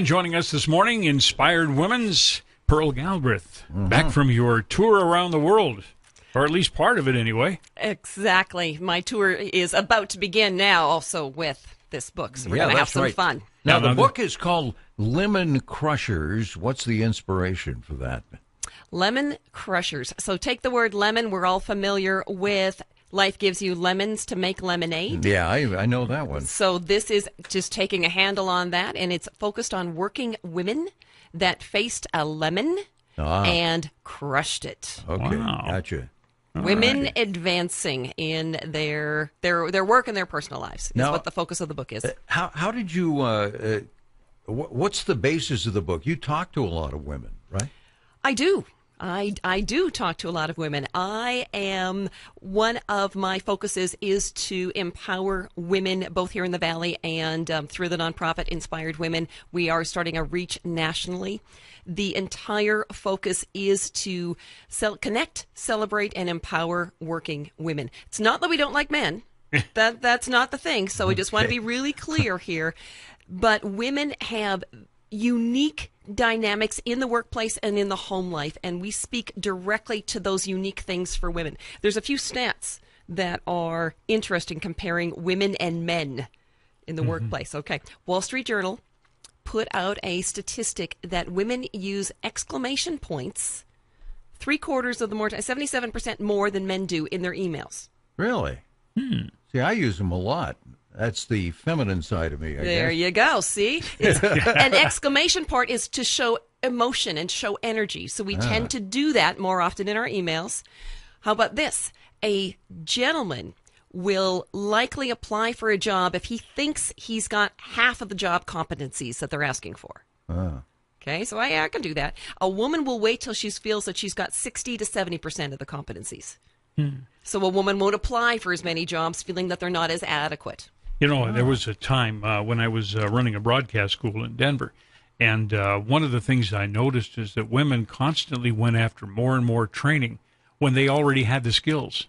And joining us this morning, Inspired Women's Pearl Galbraith, back from your tour around the world, or at least part of it anyway. Exactly. My tour is about to begin now, also with this book, so we're going to have some fun. Now, the book is called Lemon Crushers. What's the inspiration for that? Lemon Crushers. So take the word lemon. We're all familiar with life gives you lemons to make lemonade. Yeah, I know that one. So this is just taking a handle on that, and it's focused on working women that faced a lemon and crushed it. Okay, Wow. gotcha. Women advancing in their work and their personal lives is what the focus of the book is. How did you, what's the basis of the book? You talk to a lot of women, right? I do. I do talk to a lot of women. One of my focuses is to empower women, both here in the Valley and through the nonprofit Inspired Women. We are starting a reach nationally. The entire focus is to connect, celebrate, and empower working women. It's not that we don't like men. That's not the thing. So we just want to be really clear here. But women have unique dynamics in the workplace and in the home life, and we speak directly to those unique things for women. There's a few stats that are interesting comparing women and men in the workplace. Okay. Wall Street Journal put out a statistic that women use exclamation points 3/4 of the more, 77% more than men do in their emails. Really? See, I use them a lot. That's the feminine side of me, I There guess. you go. See? An exclamation point is to show emotion and show energy. So we tend to do that more often in our emails. How about this? A gentleman will likely apply for a job if he thinks he's got half of the job competencies that they're asking for. Okay, so I can do that. A woman will wait till she feels that she's got 60 to 70% of the competencies. So a woman won't apply for as many jobs feeling that they're not as adequate. You know, there was a time when I was running a broadcast school in Denver, and one of the things I noticed is that women constantly went after more and more training when they already had the skills.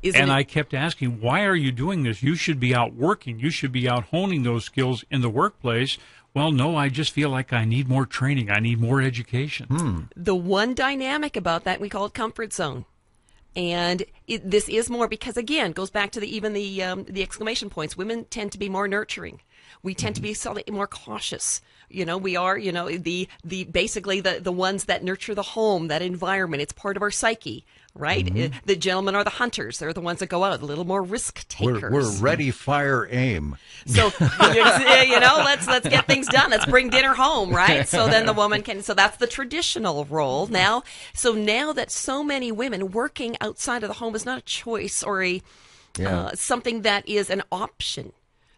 I kept asking, why are you doing this? You should be out working. You should be out honing those skills in the workplace. Well, no, I just feel like I need more training. I need more education. The one dynamic about that, we call it comfort zone. And this is more because, again, goes back to the exclamation points. Women tend to be more nurturing. We tend to be slightly more cautious. You know, we are, basically the ones that nurture the home, that environment. It's part of our psyche, right? The gentlemen are the hunters. They're the ones that go out, a little more risk takers. We're ready, fire, aim. So, let's get things done. Let's bring dinner home, right? So then the woman can, so that's the traditional role now. So now that so many women working outside of the home is not a choice or something that is an option.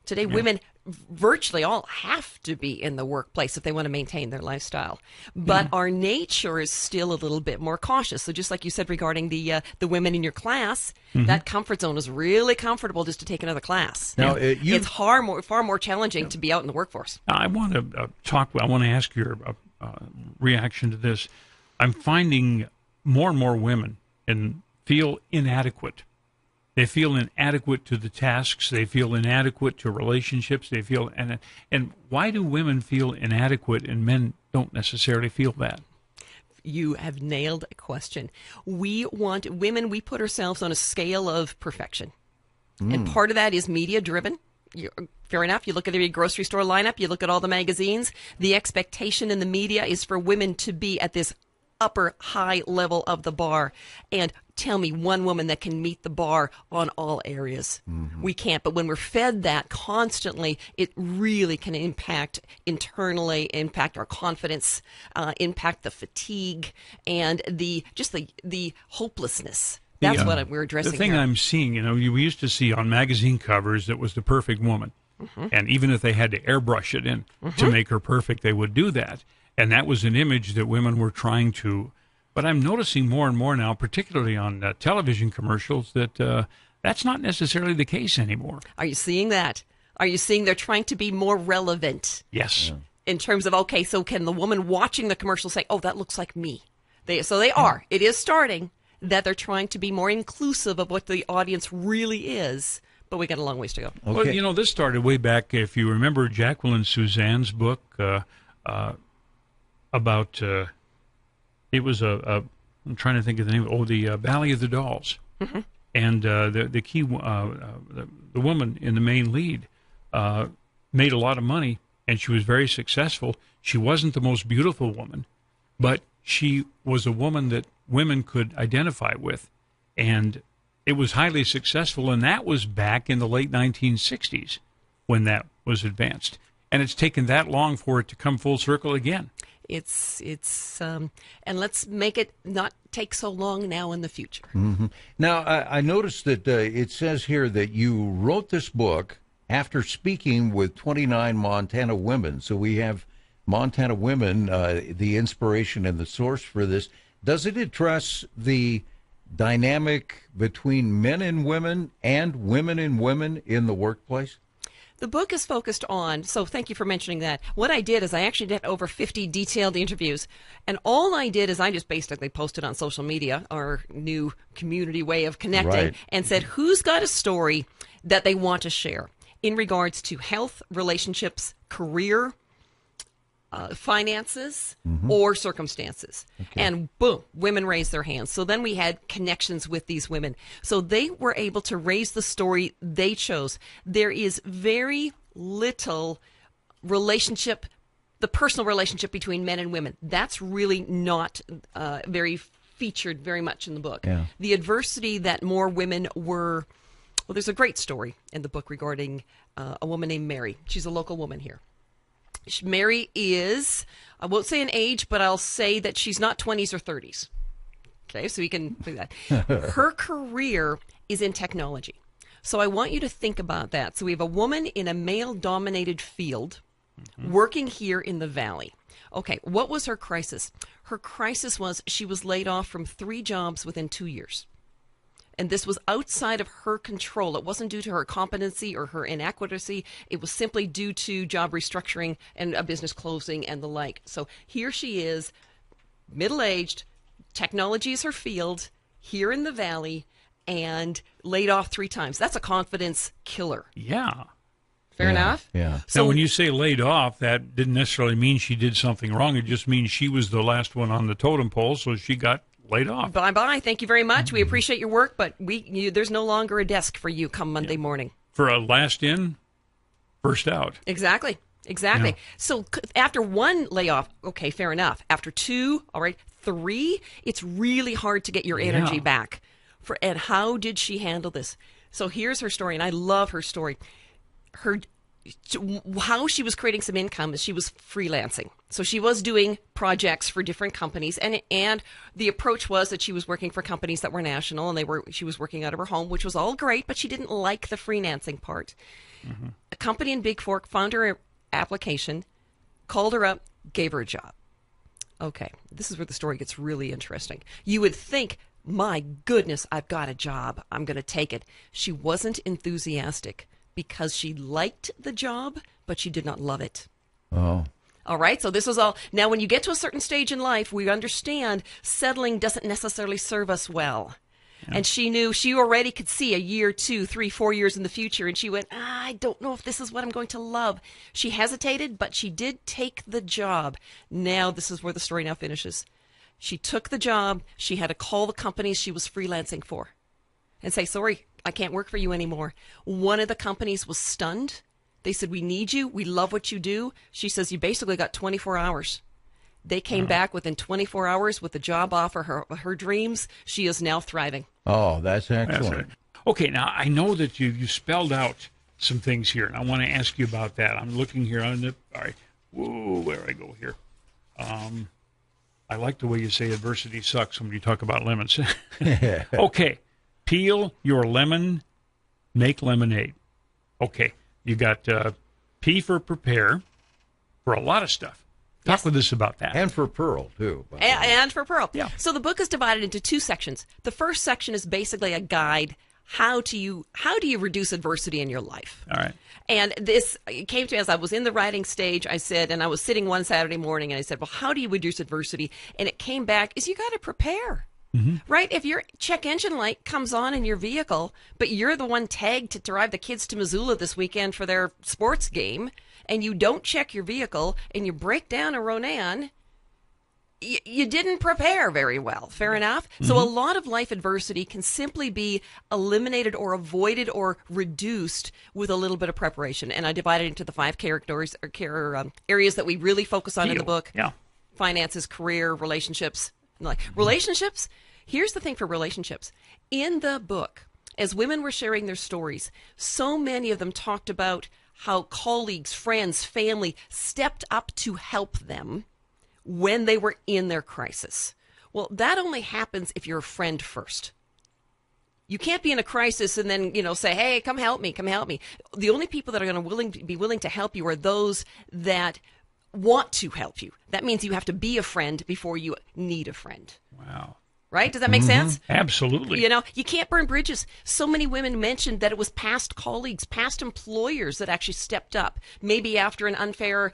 Today, women virtually all have to be in the workplace if they want to maintain their lifestyle. But our nature is still a little bit more cautious. So just like you said regarding the women in your class, that comfort zone is really comfortable just to take another class. Now, it's far more challenging to be out in the workforce. I want to I want to ask your reaction to this. I'm finding more and more women feel inadequate. They feel inadequate to the tasks. They feel inadequate to relationships. They feel, and why do women feel inadequate and men don't necessarily feel that? You have nailed a question. We want women, we put ourselves on a scale of perfection. And part of that is media driven. Fair enough. You look at the grocery store lineup, you look at all the magazines. The expectation in the media is for women to be at this upper high level of the bar. And tell me one woman that can meet the bar on all areas. We can't. But when we're fed that constantly, it really can impact internally, impact our confidence, impact the fatigue, and the hopelessness. That's what we're addressing. The thing here. I'm seeing, we used to see on magazine covers that was the perfect woman. And even if they had to airbrush it in to make her perfect, they would do that. And that was an image that women were trying to. But I'm noticing more and more now, particularly on television commercials, that that's not necessarily the case anymore. Are you seeing that? Are you seeing they're trying to be more relevant? Yes. In terms of, okay, so can the woman watching the commercial say, oh, that looks like me? They are. It is starting that they're trying to be more inclusive of what the audience really is. But we got a long ways to go. Okay. Well, this started way back, if you remember Jacqueline Suzanne's book, about it was I'm trying to think of the name. Oh, the Valley of the Dolls, and the key the woman in the main lead made a lot of money, and she was very successful. She wasn't the most beautiful woman, but she was a woman that women could identify with, and it was highly successful. And that was back in the late 1960s when that was advanced, and it's taken that long for it to come full circle again. It's and let's make it not take so long now in the future. Mm-hmm. Now, I noticed that it says here that you wrote this book after speaking with 29 Montana women. So we have Montana women, the inspiration and the source for this. Does it address the dynamic between men and women and women and women in the workplace? The book is focused on, so thank you for mentioning that. What I did is I actually did over 50 detailed interviews, and all I did is I just basically posted on social media, our new community way of connecting, Right. and said, who's got a story that they want to share in regards to health, relationships, career, finances, or circumstances. And boom, women raised their hands. So then we had connections with these women. So they were able to raise the story they chose. There is very little relationship, the personal relationship between men and women. That's really not very featured very much in the book. Yeah. The adversity that more women were, well, there's a great story in the book regarding a woman named Mary. She's a local woman here. Mary is, I won't say an age, but I'll say that she's not 20s or 30s. Okay, so you can do that. Her career is in technology. So I want you to think about that. So we have a woman in a male-dominated field working here in the Valley. Okay, what was her crisis? Her crisis was she was laid off from 3 jobs within 2 years. And this was outside of her control. It wasn't due to her competency or her inadequacy. It was simply due to job restructuring and a business closing and the like. So here she is, middle-aged, technology is her field, here in the Valley, and laid off 3 times. That's a confidence killer. Yeah. Fair enough? Yeah. So Now, when you say laid off, that didn't necessarily mean she did something wrong. It just means she was the last one on the totem pole, so she got laid off. bye-bye. Thank you very much. We appreciate your work, but there's no longer a desk for you come Monday morning. For a last in, first out. Exactly. Yeah. So after 1 layoff, okay, fair enough. After 2, all right, 3, it's really hard to get your energy Yeah. back. And how did she handle this? So here's her story, and I love her story. How she was creating some income is she was freelancing. So she was doing projects for different companies, and the approach was that she was working for companies that were national, and she was working out of her home, which was all great, but she didn't like the freelancing part. A company in Big Fork found her application, called her up, gave her a job. Okay, this is where the story gets really interesting. You would think, my goodness, I've got a job. I'm going to take it. She wasn't enthusiastic because she liked the job, but she did not love it. Oh. All right, so this is all. Now, when you get to a certain stage in life, we understand settling doesn't necessarily serve us well. Yeah. And she already could see a year, 2, 3, 4 years in the future, and she went, I don't know if this is what I'm going to love. She hesitated, but she did take the job. Now, this is where the story now finishes. She took the job. She had to call the companies she was freelancing for and say, sorry, I can't work for you anymore. One of the companies was stunned. They said, we need you. We love what you do. She says, you basically got 24 hours. They came back within 24 hours with the job offer, her dreams. She is now thriving. Oh, that's excellent. That's right. Okay, now I know that you spelled out some things here, and I want to ask you about that. I'm looking here on the, all right, whoa, where do I go here? I like the way you say adversity sucks when you talk about lemons. Okay, peel your lemon, make lemonade. Okay, you got P for prepare for a lot of stuff. Talk with us about that. And for Pearl, too. And for Pearl. Yeah. So the book is divided into 2 sections. The first section is basically a guide. How do you reduce adversity in your life? All right. And this came to me as I was in the writing stage. I said, and I was sitting one Saturday morning, and I said, well, how do you reduce adversity? And it came back, is you got to prepare. Mm-hmm. Right? If your check engine light comes on in your vehicle, but you're the one tagged to drive the kids to Missoula this weekend for their sports game, and you don't check your vehicle and you break down a Ronan, you didn't prepare very well. Fair enough? So a lot of life adversity can simply be eliminated or avoided or reduced with a little bit of preparation. And I divided it into the 5 areas that we really focus on in the book. Yeah. Finances, career, relationships. Relationships, here's the thing for relationships. In the book, as women were sharing their stories, so many of them talked about how colleagues, friends, family stepped up to help them when they were in their crisis. Well, that only happens if you're a friend first. You can't be in a crisis and then, say, hey, come help me, come help me. The only people that are going to be willing to help you are those that want to help you. That means you have to be a friend before you need a friend. Wow. Right? Does that make sense? Absolutely. You can't burn bridges. So many women mentioned that it was past colleagues, past employers that actually stepped up, maybe after an unfair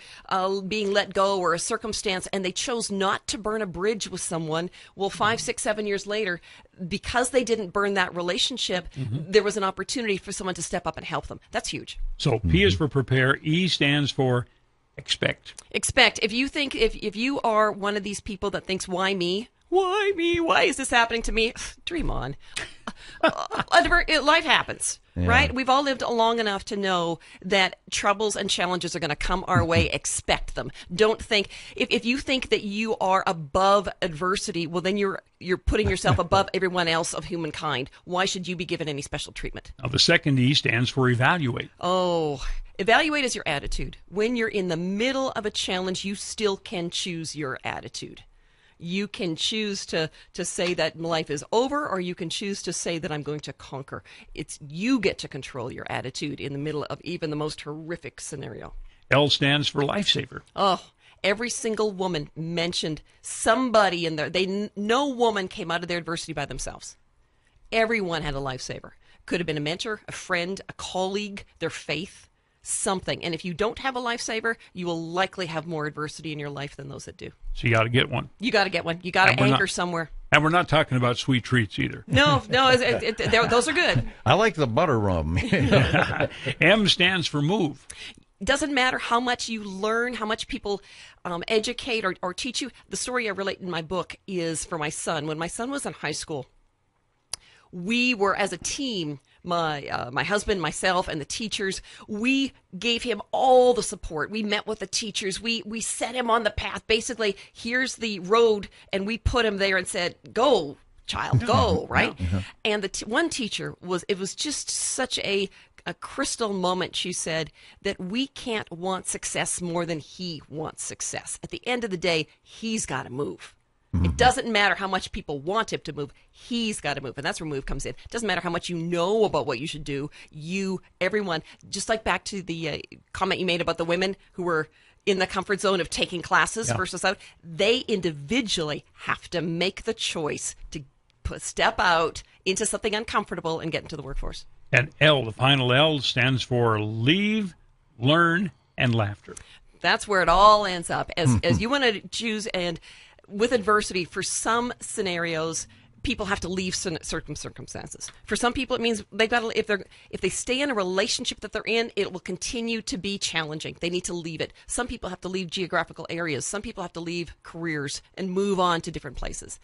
being let go or a circumstance, and they chose not to burn a bridge with someone. Well, 5, 6, 7 years later, because they didn't burn that relationship, there was an opportunity for someone to step up and help them. That's huge. So P is for prepare. E stands for expect. Expect. If you think, if you are one of these people that thinks, why me? Why me? Why is this happening to me? Dream on. Life happens, right? We've all lived long enough to know that troubles and challenges are going to come our way. Expect them. Don't think, if you think that you are above adversity, well, then you're putting yourself above everyone else of humankind. Why should you be given any special treatment? Now, the second E stands for evaluate. Oh, evaluate is your attitude. When you're in the middle of a challenge, you still can choose your attitude. You can choose to say that life is over, or you can choose to say that I'm going to conquer. You get to control your attitude in the middle of even the most horrific scenario. L stands for lifesaver. Oh, every single woman mentioned somebody in there. No woman came out of their adversity by themselves. Everyone had a lifesaver. Could have been a mentor, a friend, a colleague, their faith, something. And if you don't have a lifesaver, you will likely have more adversity in your life than those that do. So you got to get one. You got to get one. You got to anchor somewhere. And we're not talking about sweet treats either. No, those are good. I like the butter rum. M stands for move. Doesn't matter how much you learn, how much people educate or teach you. The story I relate in my book is for my son. When my son was in high school, we were, as a team, my husband, myself, and the teachers, we gave him all the support. We met with the teachers. We set him on the path. Basically, here's the road, and we put him there and said, go, child, go, right? And the one teacher it was just such a crystal moment. She said that we can't want success more than he wants success. At the end of the day, he's got to move. It doesn't matter how much people want him to move. He's got to move. And that's where move comes in. It doesn't matter how much you know about what you should do. Everyone, just like back to the comment you made about the women who were in the comfort zone of taking classes versus out, they individually have to make the choice to step out into something uncomfortable and get into the workforce. And L, the final L, stands for leave, learn, and laughter. That's where it all ends up. As you want to choose, and with adversity, for some scenarios, people have to leave certain circumstances. For some people, it means they've got to, if they stay in a relationship that they're in, it will continue to be challenging. They need to leave it. Some people have to leave geographical areas. Some people have to leave careers and move on to different places.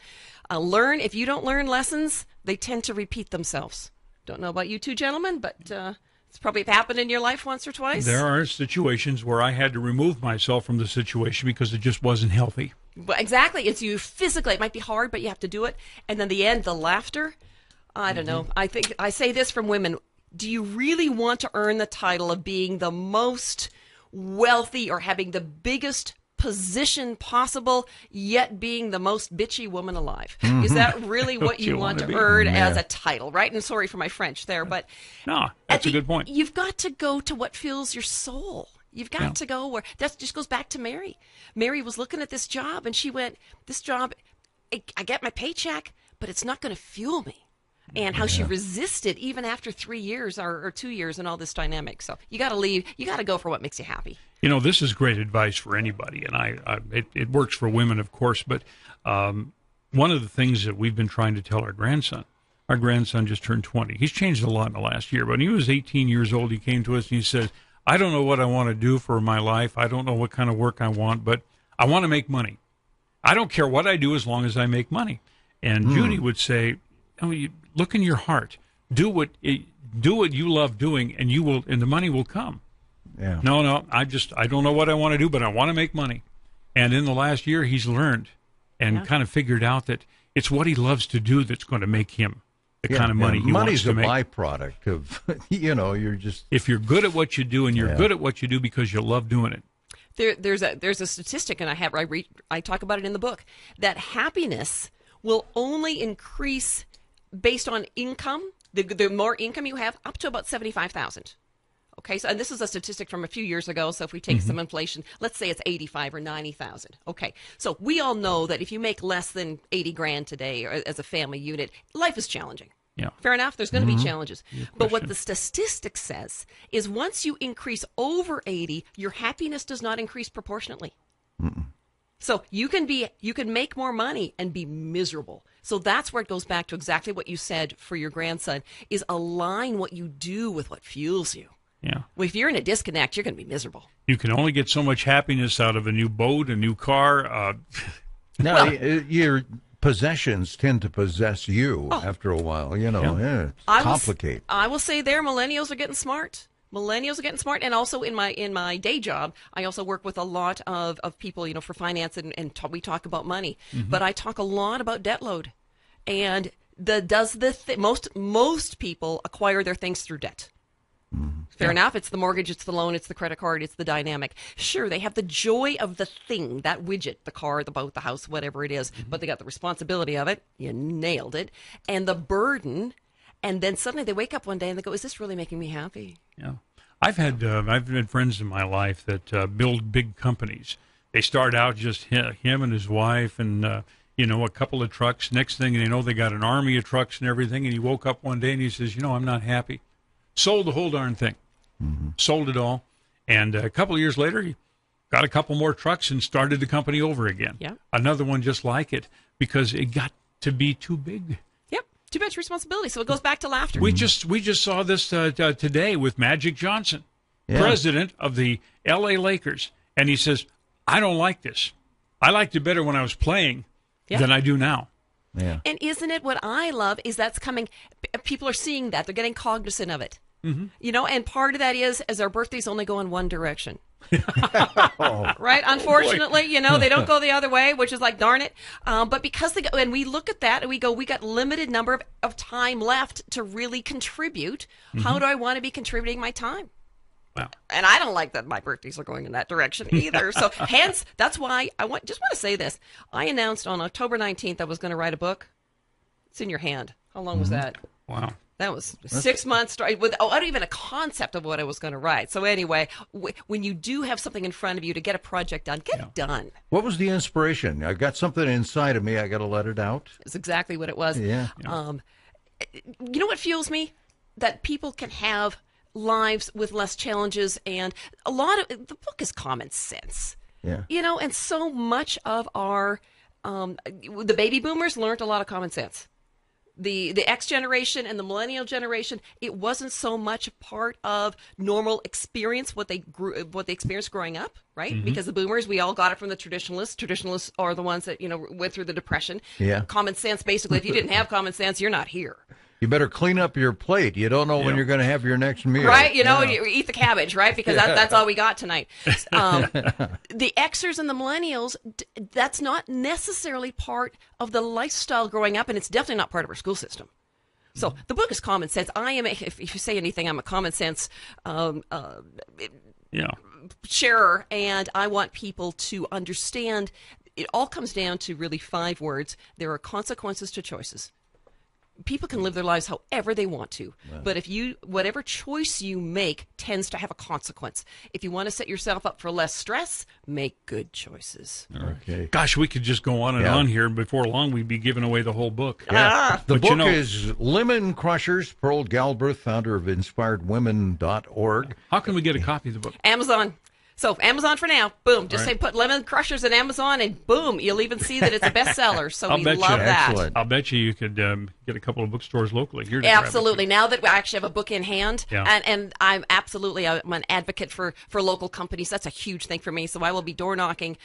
Learn. If you don't learn lessons, they tend to repeat themselves. Don't know about you two gentlemen, but it's probably happened in your life once or twice. There are situations where I had to remove myself from the situation because it just wasn't healthy. But exactly. It's you physically. It might be hard, but you have to do it. And then the end, the laughter. I don't know. I think I say this from women. Do you really want to earn the title of being the most wealthy or having the biggest position possible, yet being the most bitchy woman alive? Is that really what you want to earn as a title, right? And sorry for my French there, but no, that's a good point. You've got to go to what fills your soul. You've got to go where, that just goes back to Mary. Mary was looking at this job and she went, this job, I get my paycheck, but it's not going to fuel me. And how she resisted even after 3 years or 2 years and all this dynamic. So you got to leave. You got to go for what makes you happy. You know, this is great advice for anybody, and it works for women, of course. But one of the things that we've been trying to tell our grandson just turned 20. He's changed a lot in the last year. But when he was 18 years old, he came to us and he said, I don't know what I want to do for my life. I don't know what kind of work I want, but I want to make money. I don't care what I do as long as I make money. And Judy would say, you look in your heart. Do what you love doing, and the money will come. Yeah. No, I don't know what I want to do, but I want to make money. And in the last year, he's learned and kind of figured out that it's what he loves to do that's going to make him the kind of money he wants to make. Money's a byproduct of, you're just... If you're good at what you do, and you're good at what you do because you love doing it. There's a statistic, and I talk about it in the book, that happiness will only increase based on income. The more income you have, up to about 75,000. Okay, so and this is a statistic from a few years ago. So if we take some inflation, let's say it's 85 or 90,000. Okay, so we all know that if you make less than 80 grand today, or as a family unit, life is challenging. Yeah, fair enough. There's going to be challenges, but what the statistic says is once you increase over 80, your happiness does not increase proportionately. So you can make more money and be miserable. So that's where it goes back to exactly what you said for your grandson, is align what you do with what fuels you. Yeah. Well, if you're in a disconnect, you're going to be miserable. You can only get so much happiness out of a new boat, a new car. Your possessions tend to possess you after a while. It's complicated. I will say millennials are getting smart. Millennials are getting smart, and also in my day job, I also work with a lot of people, for finance, and we talk about money. But I talk a lot about debt load, and most people acquire their things through debt. Fair enough. It's the mortgage, it's the loan, it's the credit card, it's the dynamic. Sure, they have the joy of the thing, that widget, the car, the boat, the house, whatever it is, but they got the responsibility of it. You nailed it. And the burden. And then suddenly they wake up one day and they go, is this really making me happy? Yeah. I've had friends in my life that build big companies. They start out just him and his wife and, a couple of trucks. Next thing they know, they got an army of trucks and everything. And he woke up one day and he says, I'm not happy. Sold the whole darn thing. Sold it all. And a couple of years later, he got a couple more trucks and started the company over again. Yeah. Another one just like it because it got to be too big. Yep. Too much responsibility. So it goes back to laughter. We just saw this today with Magic Johnson, president of the L.A. Lakers. And he says, I don't like this. I liked it better when I was playing than I do now. Yeah. And isn't it what I love is that's coming, people are seeing that. They're getting cognizant of it. And part of that is our birthdays only go in one direction. Right? Unfortunately, they don't go the other way, which is like, darn it. But because they go, and we look at that and we go, we got limited number of time left to really contribute. How do I want to be contributing my time? Wow. And I don't like that my birthdays are going in that direction either. So hence, that's why I want to say this. I announced on October 19th I was going to write a book. It's in your hand. How long was that? Wow. That was 6 months without even a concept of what I was going to write. So anyway, when you do have something in front of you to get a project done, get it done. What was the inspiration? I got something inside of me. I got to let it out. It's exactly what it was. Yeah. You know what fuels me? That people can have lives with less challenges, and a lot of the book is common sense. Yeah. And so much of our the baby boomers learned a lot of common sense. The X generation and the millennial generation, it wasn't so much a part of normal experience what they experienced growing up, right? Because the boomers, we all got it from the traditionalists. Traditionalists are the ones that went through the Depression. Yeah. Common sense, basically. If you didn't have common sense, you're not here. You better clean up your plate. You don't know when you're going to have your next meal. Right, you eat the cabbage, right? Because that's all we got tonight. The Xers and the millennials, that's not necessarily part of the lifestyle growing up, and it's definitely not part of our school system. So the book is common sense. I am, if you say anything, I'm a common sense sharer, and I want people to understand it all comes down to really 5 words. There are consequences to choices. People can live their lives however they want to, but whatever choice you make tends to have a consequence. If you want to set yourself up for less stress, make good choices. Okay. Gosh, we could just go on and on here. Before long, we'd be giving away the whole book. Yeah. The book is Lemon Crushers. Pearl Galbraith, founder of InspiredWomen.org. How can we get a copy of the book? Amazon. So Amazon for now, boom. Just All right. say put lemon crushers in Amazon, and boom, you'll even see that it's a bestseller. So we bet love you. that. Excellent. I'll bet you could get a couple of bookstores locally here. To grab it. Absolutely. Now that we actually have a book in hand, Yeah. and I'm an advocate for local companies. That's a huge thing for me. So I will be door knocking,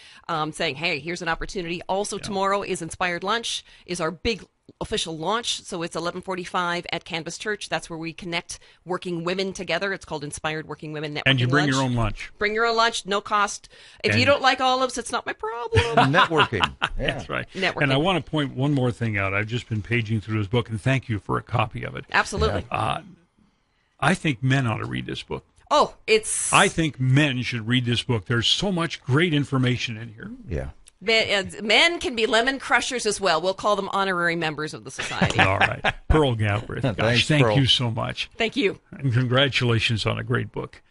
saying, hey, here's an opportunity. Also, tomorrow is Inspired Lunch, is our big official launch. So it's 11:45 at Canvas Church. That's where we connect working women together. It's called Inspired Working Women Networking And you bring Lunch. your own lunch. Bring your own lunch, no cost. If you And- don't like olives, it's not my problem. Networking. Yeah. That's right. Networking. And I want to point one more thing out. I've just been paging through his book, and thank you for a copy of it. Absolutely. I think men ought to read this book. Oh, it's I think men should read this book. There's so much great information in here. Yeah. men can be lemon crushers as well. We'll call them honorary members of the society. All right. Pearl Galbraith. Gosh, Thanks, thank Pearl. you so much. Thank you. And congratulations on a great book.